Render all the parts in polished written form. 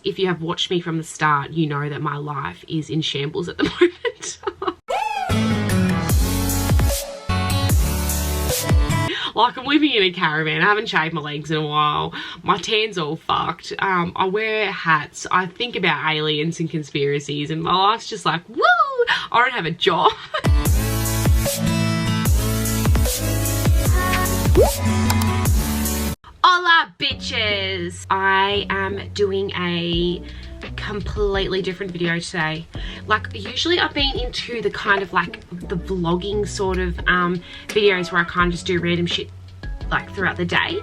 If you have watched me from the start, you know that my life is in shambles at the moment. Like, I'm living in a caravan. I haven't shaved my legs in a while. My tan's all fucked. I wear hats. I think about aliens and conspiracies, and my life's just like, woo! I don't have a job. Hola, bitches! I am doing a completely different video today. Like, usually I've been into the kind of like the vlogging sort of videos where I kind of just do random shit like throughout the day,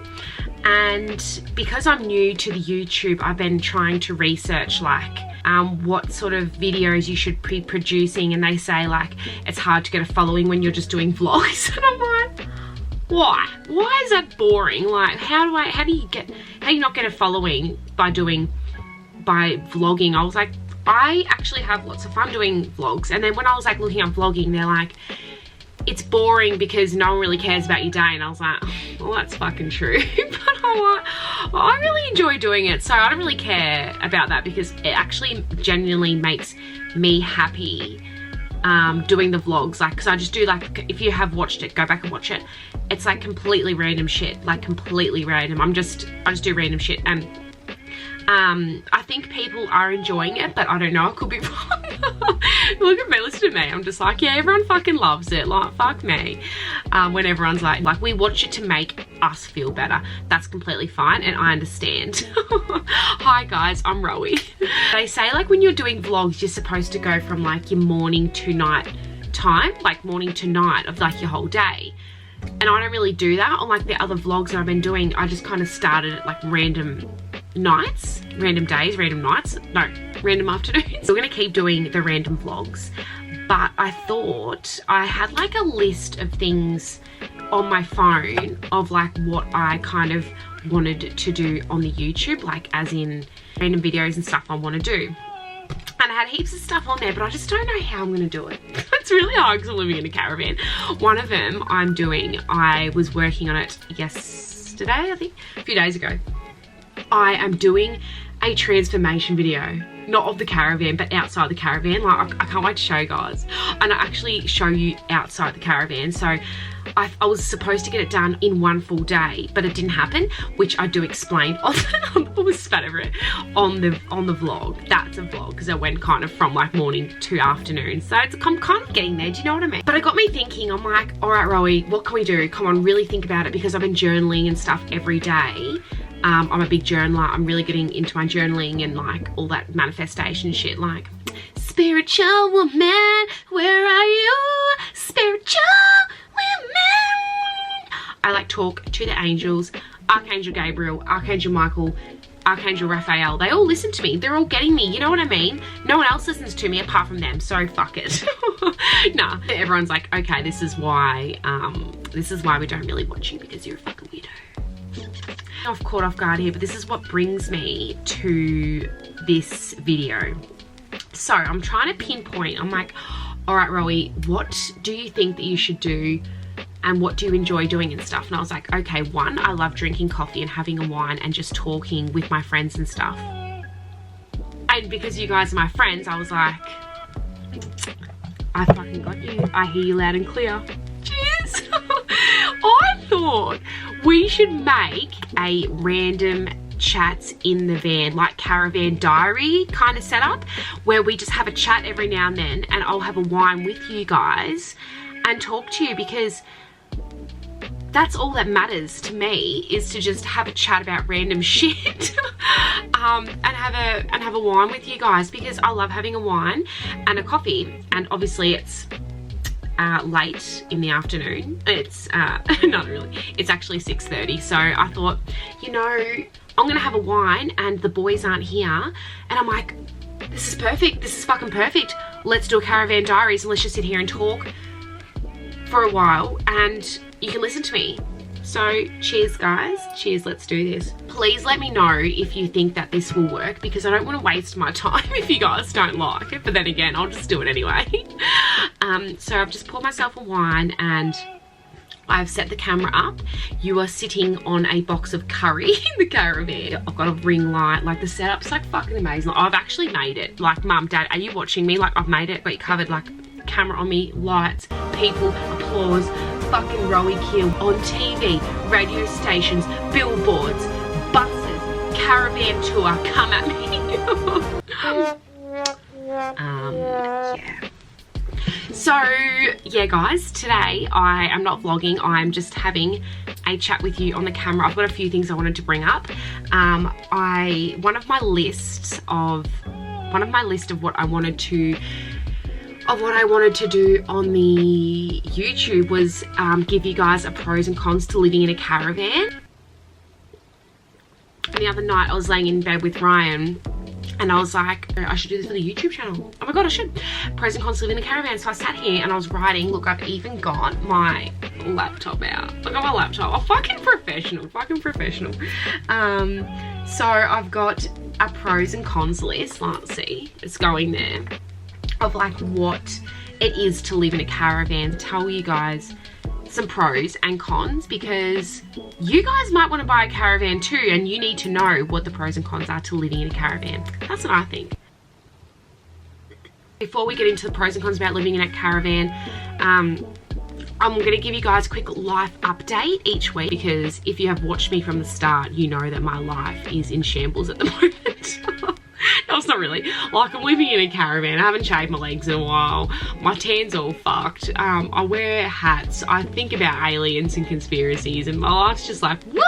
and because I'm new to the YouTube, I've been trying to research like what sort of videos you should be producing, and they say like it's hard to get a following when you're just doing vlogs. And I'm like, why is that boring? Like, how do you not get a following by vlogging? I was like, I actually have lots of fun doing vlogs. And then when I was like looking up vlogging, they're like, it's boring because no one really cares about your day. And I was like, well, that's fucking true. But I'm like, I really enjoy doing it, so I don't really care about that because it actually genuinely makes me happy doing the vlogs. Like, because I just do, like, if you have watched it, go back and watch it. It's like completely random shit, like completely random. I just do random shit, and I think people are enjoying it, but I don't know, I could be wrong. Look at me, listen to me. I'm just like, yeah, everyone fucking loves it. Like, fuck me. When everyone's like, we watch it to make us feel better. That's completely fine, and I understand. Hi guys, I'm Rowie. They say like when you're doing vlogs, you're supposed to go from like your morning to night time, like morning to night of like your whole day. And I don't really do that. On like the other vlogs that I've been doing, I just kind of started at like random nights, random days, random nights, no, random afternoons. We're gonna keep doing the random vlogs, but I thought I had like a list of things on my phone of like what I kind of wanted to do on the YouTube, like as in random videos and stuff I want to do. And I had heaps of stuff on there, but I just don't know how I'm going to do it. It's really hard because I'm living in a caravan. One of them I was working on it yesterday, I think, a few days ago. I am doing a transformation video, not of the caravan, but outside the caravan. Like, I can't wait to show you guys. And I actually show you outside the caravan. So I was supposed to get it done in one full day, but it didn't happen, which I do explain on I was spat over it on the vlog. That's a vlog because it went kind of from like morning to afternoon. So I'm kind of getting there, do you know what I mean? But it got me thinking. I'm like, all right, Rowie, what can we do? Come on, really think about it, because I've been journaling and stuff every day. I'm a big journaler. I'm really getting into my journaling and like all that manifestation shit, like, spiritual woman, where are you? Spiritual woman. I like talk to the angels, Archangel Gabriel, Archangel Michael, Archangel Raphael. They all listen to me. They're all getting me, you know what I mean? No one else listens to me apart from them, so fuck it. Nah, everyone's like, okay, this is why we don't really watch you, because you're a fucking weirdo. I've caught off guard here, but this is what brings me to this video. So I'm trying to pinpoint. I'm like, all right, Rowie, what do you think that you should do, and what do you enjoy doing and stuff? And I was like, okay, one, I love drinking coffee and having a wine and just talking with my friends and stuff. And because you guys are my friends, I was like, I fucking got you. I hear you loud and clear. Cheers. I thought we should make a random chats in the van, like Caravan diary kind of setup, where we just have a chat every now and then, and I'll have a wine with you guys and talk to you, because that's all that matters to me, is to just have a chat about random shit. And have a wine with you guys, because I love having a wine and a coffee. And obviously it's late in the afternoon. It's not really, it's actually 6:30. So I thought, you know, I'm gonna have a wine and the boys aren't here, and I'm like, this is perfect, this is fucking perfect. Let's do a Caravan diaries and let's just sit here and talk for a while and you can listen to me. So cheers guys, cheers, let's do this. Please let me know if you think that this will work, because I don't want to waste my time if you guys don't like it, but then again, I'll just do it anyway. So I've just poured myself a wine and I've set the camera up. You are sitting on a box of curry in the caravan. I've got a ring light. Like, the setup's like fucking amazing. I've actually made it. Like, Mum, Dad, are you watching me? Like, I've made it. Got you covered. Like, camera on me, lights, people, applause, fucking Rowie Kill on TV, radio stations, billboards, buses, caravan tour. Come at me. Yeah. So yeah guys, today I am not vlogging. I'm just having a chat with you on the camera. I've got a few things I wanted to bring up. One of my list of what I wanted to do on the YouTube was give you guys a pros and cons to living in a caravan. And the other night I was laying in bed with Ryan and I was like, I should do this for the YouTube channel. Oh my God, I should. Pros and cons to living in a caravan. So I sat here and I was writing. Look, I've even got my laptop out. I got my laptop. Oh, fucking professional. So I've got a pros and cons list. Let's see. It's going there. Of like what it is to live in a caravan. Tell you guys some pros and cons, because you guys might want to buy a caravan too, and you need to know what the pros and cons are to living in a caravan. That's what I think. Before we get into the pros and cons about living in a caravan, I'm going to give you guys a quick life update each week, because if you have watched me from the start, you know that my life is in shambles at the moment. No, it's not really. Like, I'm living in a caravan. I haven't shaved my legs in a while. My tan's all fucked. I wear hats. I think about aliens and conspiracies, and my life's just like, woo!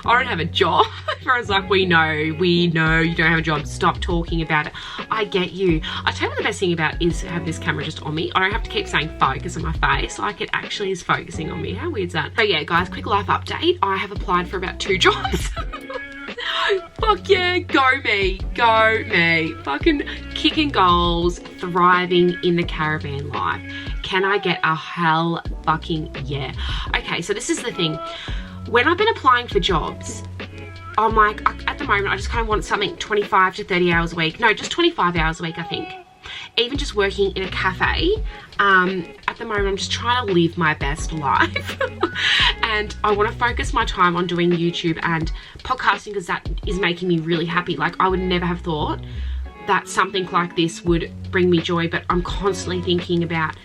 I don't have a job. Everyone's like, we know you don't have a job. Stop talking about it. I get you. I tell you what the best thing about is to have this camera just on me. I don't have to keep saying focus on my face. Like, it actually is focusing on me. How weird is that? So yeah, guys, quick life update. I have applied for about 2 jobs. Fuck yeah, go me. Fucking kicking goals, thriving in the caravan life. Can I get a hell fucking yeah? Okay, so this is the thing. When I've been applying for jobs, I'm like, at the moment, I just kind of want something 25 to 30 hours a week. No, just 25 hours a week, I think. Even just working in a cafe, at the moment I'm just trying to live my best life. And I want to focus my time on doing YouTube and podcasting, because that is making me really happy. Like, I would never have thought that something like this would bring me joy, but I'm constantly thinking about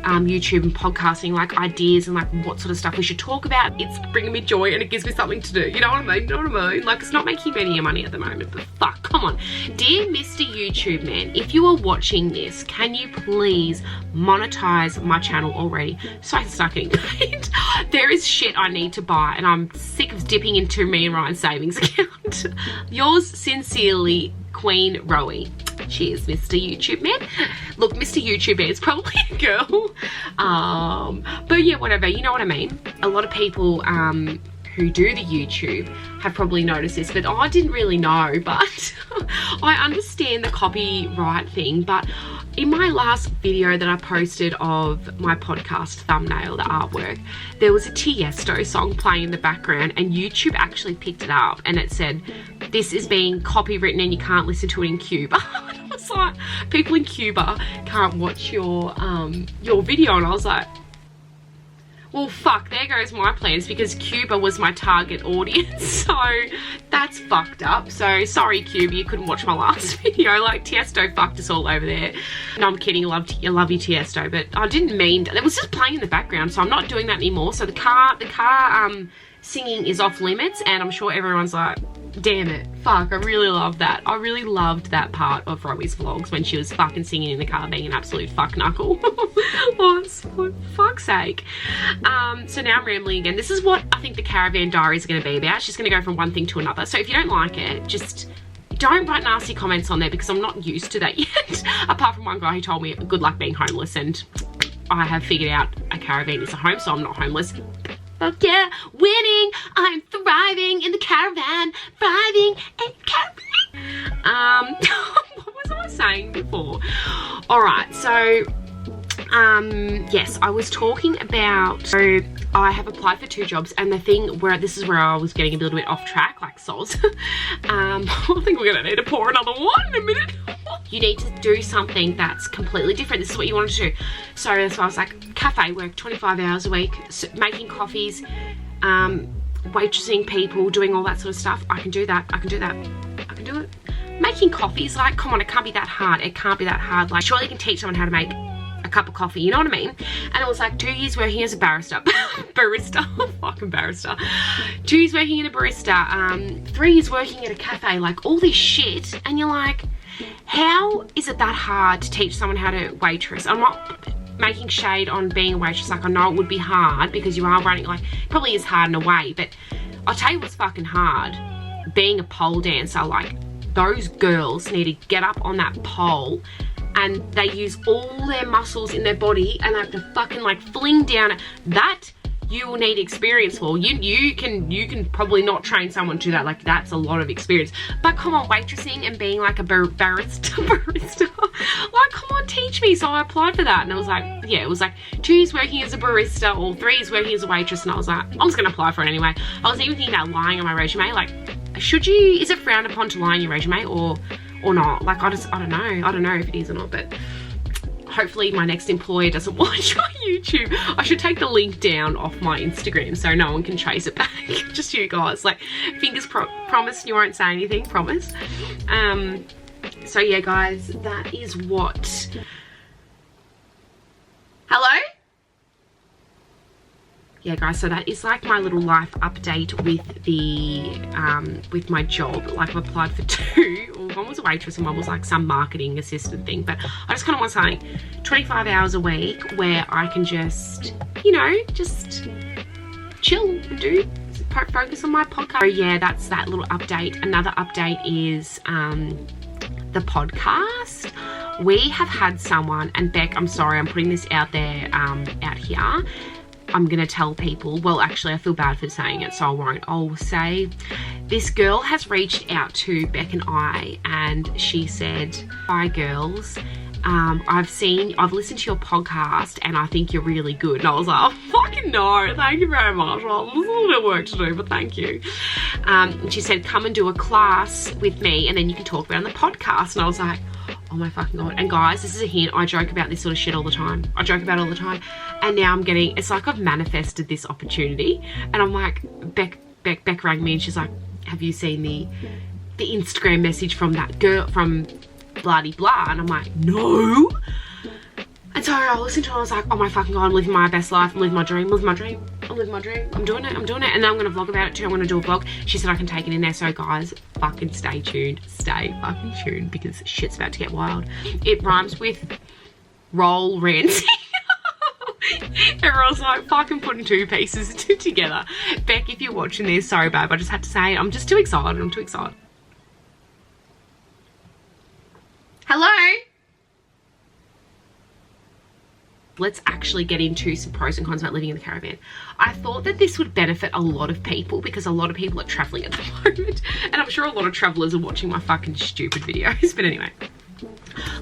YouTube and podcasting, like ideas and like what sort of stuff we should talk about. It's bringing me joy and it gives me something to do. You know what I mean? Like, it's not making me any money at the moment, but fuck, come on. Dear Mr. YouTube man, if you are watching this, can you please monetize my channel already so I can start getting paid? There is shit I need to buy and I'm sick of dipping into me and Ryan's savings account. Yours sincerely, Queen Rowie. Cheers, Mr. YouTube man. Look, Mr. YouTube man is probably a girl. But yeah, whatever, you know what I mean. A lot of people who do the YouTube have probably noticed this, but I didn't really know. But I understand the copyright thing. But in my last video that I posted of my podcast thumbnail, the artwork, there was a Tiesto song playing in the background, and YouTube actually picked it up and it said, this is being copywritten and you can't listen to it in Cuba. I was like, people in Cuba can't watch your video, and I was like, well, fuck, there goes my plans, because Cuba was my target audience. So that's fucked up. So sorry, Cuba, you couldn't watch my last video. Like, Tiesto fucked us all over there. No, I'm kidding. I love you, Tiesto, but I didn't mean to. It was just playing in the background, so I'm not doing that anymore. So the car singing is off limits, and I'm sure everyone's like, damn it, fuck, I really love that. I really loved that part of Rowie's vlogs when she was fucking singing in the car being an absolute fuck knuckle. Oh, for fuck's sake. So now I'm rambling again. This is what I think the Caravan Diaries are going to be about. It's just going to go from one thing to another. So if you don't like it, just don't write nasty comments on there, because I'm not used to that yet. Apart from one guy who told me good luck being homeless, and I have figured out a caravan is a home, so I'm not homeless. Fuck yeah, winning, I'm thriving in the caravan, thriving in the caravan. What was I saying before? Alright, so, yes, I was talking about, so I have applied for 2 jobs, and the thing where, this is where I was getting a little bit off track, like soz. I think we're gonna need to pour another one in a minute. You need to do something that's completely different. This is what you wanted to do. So that's why I was like, cafe work 25 hours a week, so making coffees, waitressing people, doing all that sort of stuff. I can do that. I can do that. I can do it. Making coffees, like, come on, it can't be that hard. It can't be that hard. Like, surely you can teach someone how to make a cup of coffee, you know what I mean? And it was like 2 years working as a barista. Fucking barista. 2 years working in a barista, 3 years working at a cafe, like all this shit. And you're like, how is it that hard to teach someone how to waitress? I'm not making shade on being a waitress. Like, I know it would be hard because you are running, like, probably is hard in a way, but I'll tell you what's fucking hard. Being a pole dancer, like, those girls need to get up on that pole and they use all their muscles in their body and they have to fucking like fling down. That you will need experience for. You can probably not train someone to that. Like, that's a lot of experience. But come on, waitressing and being like a barista, like, come on, teach me. So I applied for that, and it was like, yeah, it was like 2 years working as a barista or 3 years working as a waitress, and I was like, I'm just gonna apply for it anyway. I was even thinking about lying on my resume. Like, should you? Is it frowned upon to lie on your resume or not? Like, I don't know. I don't know if it is or not, but hopefully my next employer doesn't watch my YouTube. I should take the link down off my Instagram so no one can trace it back. Just you guys. Like, fingers promise you won't say anything. Promise. So yeah, guys, that is what... Hello? Yeah, guys, so that is like my little life update with the with my job. Like, I've applied for 2. One was a waitress and one was like some marketing assistant thing. But I just kind of want something 25 hours a week where I can just, you know, just chill and do, focus on my podcast. So yeah, that's that little update. Another update is the podcast. We have had someone, and Beck, I'm sorry, I'm putting this out there, out here. I'm gonna tell people, well, actually I feel bad for saying it, so I won't. I'll say this girl has reached out to Beck and I, and she said, hi girls, I've listened to your podcast and I think you're really good. And I was like, oh, fucking no, thank you very much. Well, there's a little bit of work to do, but thank you. And she said, come and do a class with me and then you can talk about it on the podcast. And I was like, oh my fucking God. And guys, this is a hint. I joke about this sort of shit all the time. I joke about it all the time. And now I'm getting, it's like I've manifested this opportunity. And I'm like, Beck rang me and she's like, have you seen the Instagram message from that girl, from bloody blah? And I'm like, no. And so I listened to it and I was like, oh my fucking God, I'm living my best life. I'm living my dream. I'm living my dream. I'm living my dream. I'm doing it. I'm doing it. And then I'm going to vlog about it too. I'm going to do a vlog. She said I can take it in there. So guys, fucking stay tuned. Stay fucking tuned because shit's about to get wild. It rhymes with roll rancing. Everyone's like fucking putting 2 pieces together. Beck, if you're watching this, sorry babe, I just had to say I'm just too excited. I'm too excited. Hello? Let's actually get into some pros and cons about living in the caravan. I thought that this would benefit a lot of people because a lot of people are traveling at the moment. And I'm sure a lot of travelers are watching my fucking stupid videos. But anyway,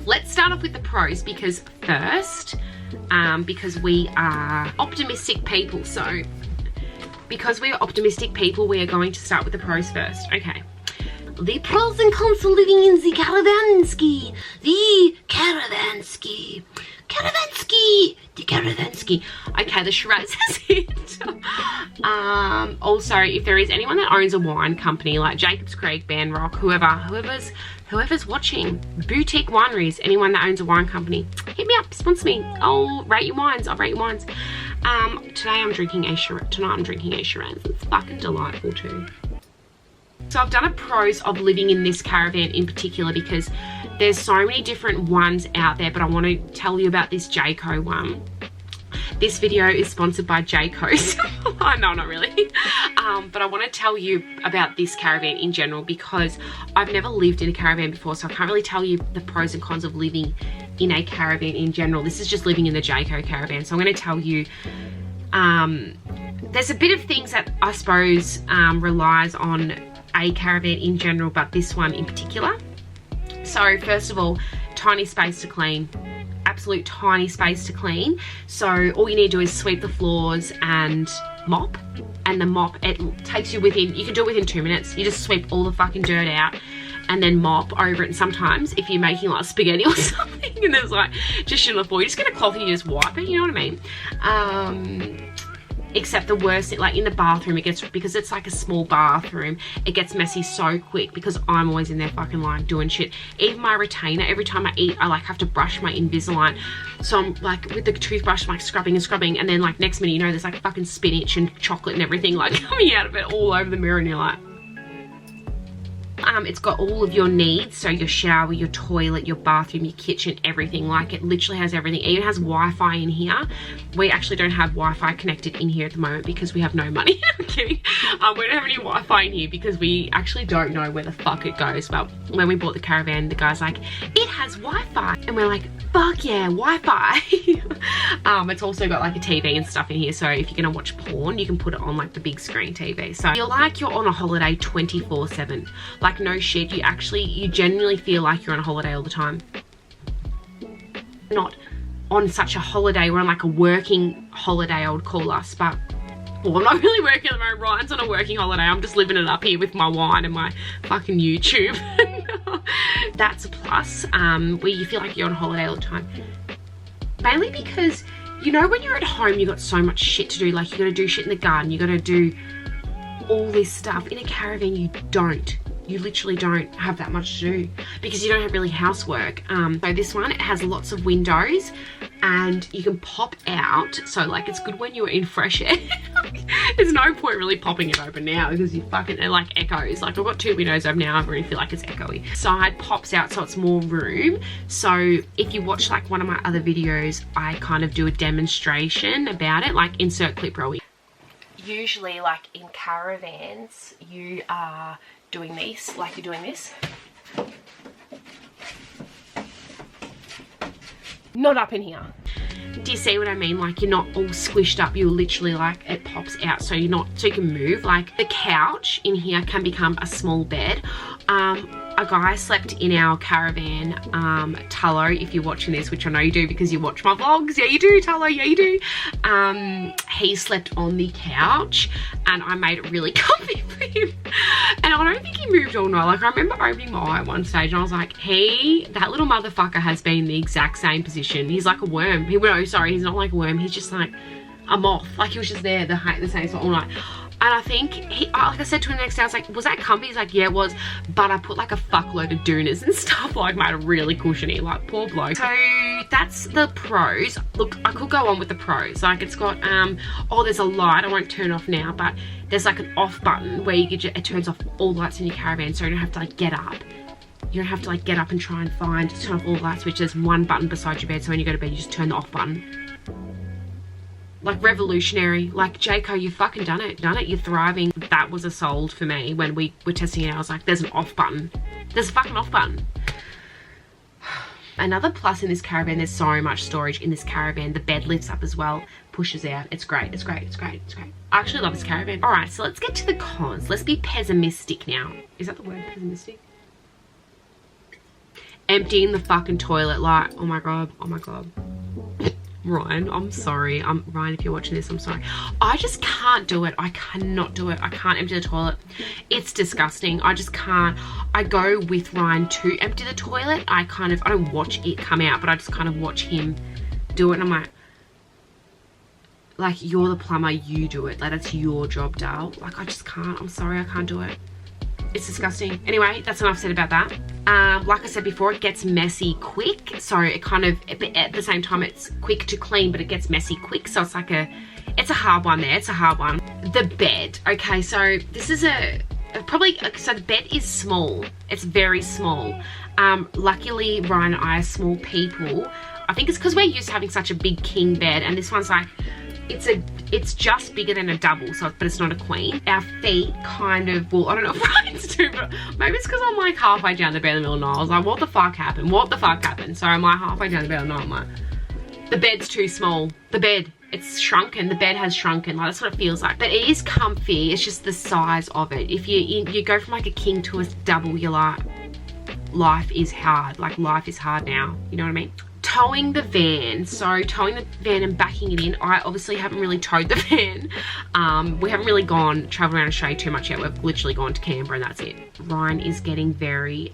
let's start off with the pros because first, because we are optimistic people. So because we are optimistic people, we are going to start with the pros first. Okay. The pros and cons of living in the Caravanski. The Caravanski. Caravanski. The Caravanski. Okay, the Shiraz has hit. Also, if there is anyone that owns a wine company like Jacob's Creek, Banrock, whoever's watching, boutique wineries, anyone that owns a wine company, hit me up, sponsor me. I'll rate your wines. I'll rate your wines. Tonight I'm drinking a Shiraz. It's fucking delightful too. So I've done a pros of living in this caravan in particular because there's so many different ones out there, but I want to tell you about this Jayco one. This video is sponsored by Jayco's. No, not really. But I want to tell you about this caravan in general because I've never lived in a caravan before, so I can't really tell you the pros and cons of living in a caravan in general. This is just living in the Jayco caravan. So I'm going to tell you, there's a bit of things that I suppose relies on a caravan in general, but this one in particular. So first of all, tiny space to clean. Absolute tiny space to clean. So all you need to do is sweep the floors and mop. And the mop, it takes you within, you can do it within 2 minutes. You just sweep all the fucking dirt out and then mop over it. And sometimes if you're making like spaghetti or something and there's like just shit on the floor, you just get a cloth and you just wipe it, you know what I mean? Except the worst, like in the bathroom, it gets, because it's like a small bathroom, it gets messy so quick because I'm always in there fucking like doing shit. Even my retainer, every time I eat, I like have to brush my Invisalign. So I'm like with the toothbrush, like scrubbing and scrubbing, and then like next minute, you know, there's like fucking spinach and chocolate and everything like coming out of it all over the mirror, and you're like, it's got all of your needs, so your shower, your toilet, your bathroom, your kitchen, everything. Like it literally has everything. It even has Wi-Fi in here. We actually don't have Wi-Fi connected in here at the moment because we have no money. I'm kidding. We don't have any Wi-Fi in here because we actually don't know where the fuck it goes. But when we bought the Caravan, the guy's like, it has Wi-Fi, and we're like, fuck yeah, Wi-Fi. It's also got like a TV and stuff in here, so if you're gonna watch porn, you can put it on like the big screen TV. So you're like you're on a holiday 24/7. Like no shit, you genuinely feel like you're on a holiday all the time. Not on such a holiday, we're on like a working holiday, I would call us, but well, I'm not really working at the moment. Ryan's on a working holiday. I'm just living it up here with my wine and my fucking YouTube. That's a plus, where you feel like you're on holiday all the time. Mainly because, you know, when you're at home, you got so much shit to do. Like you gotta do shit in the garden, you gotta do all this stuff. In a caravan, you don't. You literally don't have that much to do because you don't have really housework. So this one, it has lots of windows and you can pop out. So like it's good when you're in fresh air. There's no point really popping it open now because you fucking, it like echoes. Like I've got 2 windows open now, I really feel like it's echoey. Side pops out so it's more room. So if you watch like one of my other videos, I kind of do a demonstration about it, like insert clip roll. Usually like in caravans, you are doing this, like you're doing this. Not up in here. Do you see what I mean? Like you're not all squished up, you're literally like, it pops out so you're not, so you can move. Like the couch in here can become a small bed. A guy slept in our caravan, Tullo, if you're watching this, which I know you do because you watch my vlogs. Yeah, you do, Tullo, yeah, you do. He slept on the couch and I made it really comfy for him. And I don't think he moved all night. Like I remember opening my eye at one stage and I was like, that little motherfucker has been in the exact same position. He's like a worm. Sorry, he's not like a worm. He's just like a moth. Like he was just there the same spot all night. And I think, like I said to him the next day, I was like, was that comfy? He's like, yeah, it was. But I put like a fuckload of doonas and stuff, like made it really cushiony, like poor bloke. So that's the pros. Look, I could go on with the pros. Like it's got, oh, there's a light. I won't turn off now, but there's like an off button where it turns off all lights in your caravan. So you don't have to like get up. You don't have to like get up and try and turn off all the light switches. There's one button beside your bed. So when you go to bed, you just turn the off button. Like revolutionary. Like Jayco, you fucking done it, you're thriving. That was a sold for me when we were testing it out. I was like, there's an off button, there's a fucking off button. Another plus in this caravan, there's so much storage in this caravan. The bed lifts up as well, pushes out. It's great, it's great, it's great, it's great. I actually love this caravan. All right, so let's get to the cons. Let's be pessimistic now. Is that the word, pessimistic? Emptying the fucking toilet, like, oh my god, oh my god. Ryan, I'm sorry. Ryan, if you're watching this, I'm sorry. I just can't do it. I cannot do it. I can't empty the toilet. It's disgusting. I just can't. I go with Ryan to empty the toilet. I don't watch it come out, but I just kind of watch him do it. And I'm like, you're the plumber, you do it. Like, that's your job, Dale. Like, I just can't. I'm sorry, I can't do it. It's disgusting. Anyway, that's enough said about that. Like I said before, it gets messy quick. So it kind of, at the same time, it's quick to clean, but it gets messy quick. So it's like it's a hard one there. It's a hard one. The bed. Okay, so this is so the bed is small. It's very small. Luckily, Ryan and I are small people. I think it's because we're used to having such a big king bed, and this one's like, it's just bigger than a double, but it's not a queen. Our feet kind of, well, I don't know if Ryan's too, but maybe it's because I'm like halfway down the bed in the middle of the night. I was like, what the fuck happened? What the fuck happened? So I'm like halfway down the bed in the night, I'm like, the bed's too small. The bed, it's shrunken. The bed has shrunken. Like, that's what it feels like. But it is comfy. It's just the size of it. If you go from like a king to a double, you're like, life is hard. Like, life is hard now. You know what I mean? towing the van. So towing the van and backing it in. I obviously haven't really towed the van. We haven't really gone travel around Australia too much yet. We've literally gone to Canberra and that's it. Ryan is getting very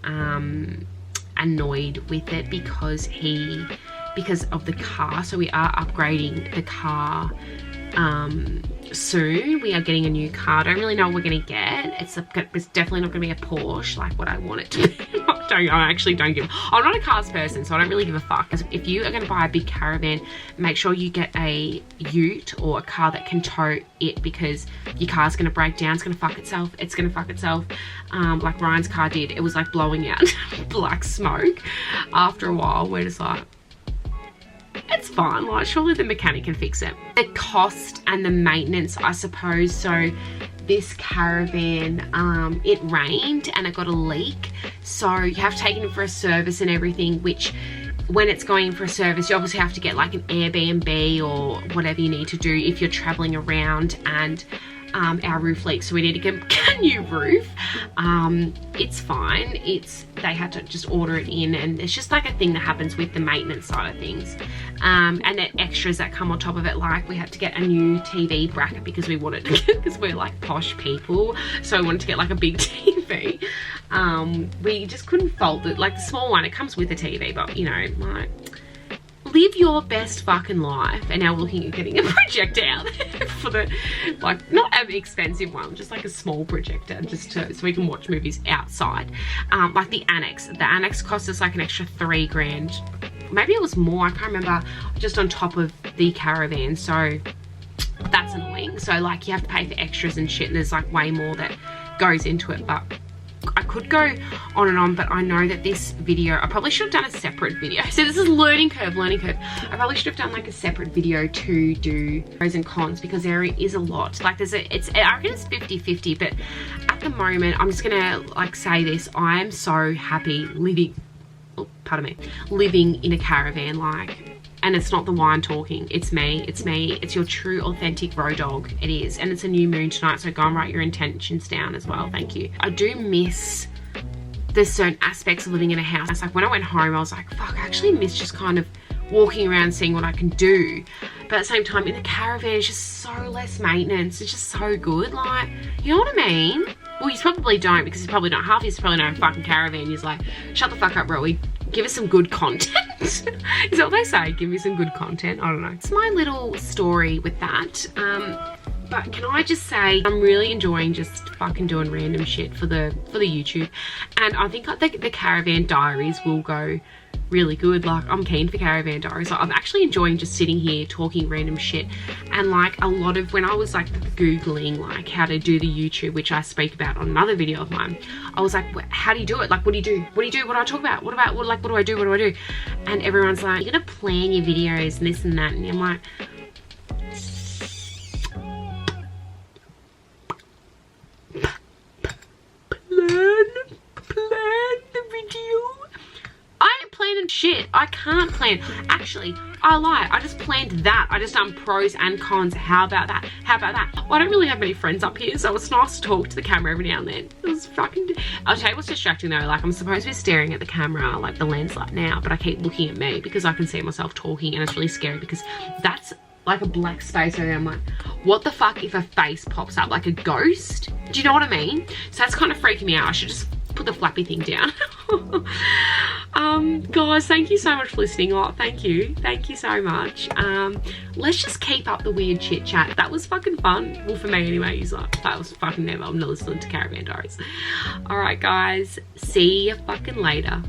annoyed with it because of the car. So we are upgrading the car soon. We are getting a new car. I don't really know what we're going to get. It's definitely not going to be a Porsche like what I want it to be. I'm not a cars person, so I don't really give a fuck. If you are going to buy a big caravan, make sure you get a ute or a car that can tow it, because your car's going to break down. It's going to fuck itself. It's going to fuck itself. Like Ryan's car did. It was like blowing out black smoke. After a while, we're just like, it's fine, like surely the mechanic can fix it. The cost and the maintenance, I suppose. So this caravan, it rained and it got a leak, so you have to take it in for a service and everything, which when it's going in for a service, you obviously have to get like an Airbnb or whatever you need to do if you're traveling around. And our roof leaks, so we need to get a new roof. It's fine. They had to just order it in, and it's just like a thing that happens with the maintenance side of things. And the extras that come on top of it, like we had to get a new TV bracket because we wanted to, because we're like posh people, so we wanted to get like a big TV. We just couldn't fold it, like the small one, it comes with a TV, but you know, like, live your best fucking life. And now we're looking at getting a projector out there for the, like, not an expensive one, just like a small projector, just so we can watch movies outside. Like the annex cost us like an extra $3,000. Maybe it was more, I can't remember, just on top of the caravan. So that's annoying. So like you have to pay for extras and shit, and there's like way more that goes into it. But I could go on and on, but I know that this video, I probably should have done a separate video. So this is learning curve. I probably should have done like a separate video to do pros and cons, because there is a lot. Like I reckon it's 50-50, but at the moment, I'm just gonna like say this, I am so happy living in a caravan, like, and it's not the wine talking, it's me, it's your true authentic road dog. It is. And it's a new moon tonight, so go and write your intentions down as well. Thank you. I do miss the certain aspects of living in a house. It's like when I went home, I was like, fuck, I actually miss just kind of walking around seeing what I can do. But at the same time, in the caravan, it's just so less maintenance. It's just so good. Like, you know what I mean? Well, you probably don't, because you probably don't. Half of you probably know a fucking caravan. You're like, shut the fuck up, Rowie. Give us some good content. Is that what they say? Give me some good content. I don't know. It's my little story with that. But can I just say, I'm really enjoying just fucking doing random shit for the YouTube. And I think the Caravan Diaries will go really good. Like, I'm keen for Caravan Diaries. Like, I'm actually enjoying just sitting here talking random shit. And like a lot of, when I was like Googling like how to do the YouTube, which I speak about on another video of mine, I was like, how do you do it? Like, what do you do? What do you do? What do I talk about? What do I do? What do I do? And everyone's like, you're gonna plan your videos and this and that. And I'm like, plan the video. I ain't planning shit. I can't plan. Actually, I lie. I just planned that. I just done pros and cons. How about that? How about that? Well, I don't really have many friends up here, so it's nice to talk to the camera every now and then. It was fucking... I'll tell you what's distracting though. Like, I'm supposed to be staring at the camera, like the lens light now, but I keep looking at me because I can see myself talking, and it's really scary because that's like a black space over there. I'm like, what the fuck if a face pops up like a ghost? Do you know what I mean? So that's kind of freaking me out. I should just put the flappy thing down. Guys, thank you so much for listening. Oh, thank you so much. Let's just keep up the weird chit chat. That was fucking fun. Well, for me anyway. He's like, that was fucking never. I'm not listening to Caravan Diaries. All right, guys, see you fucking later.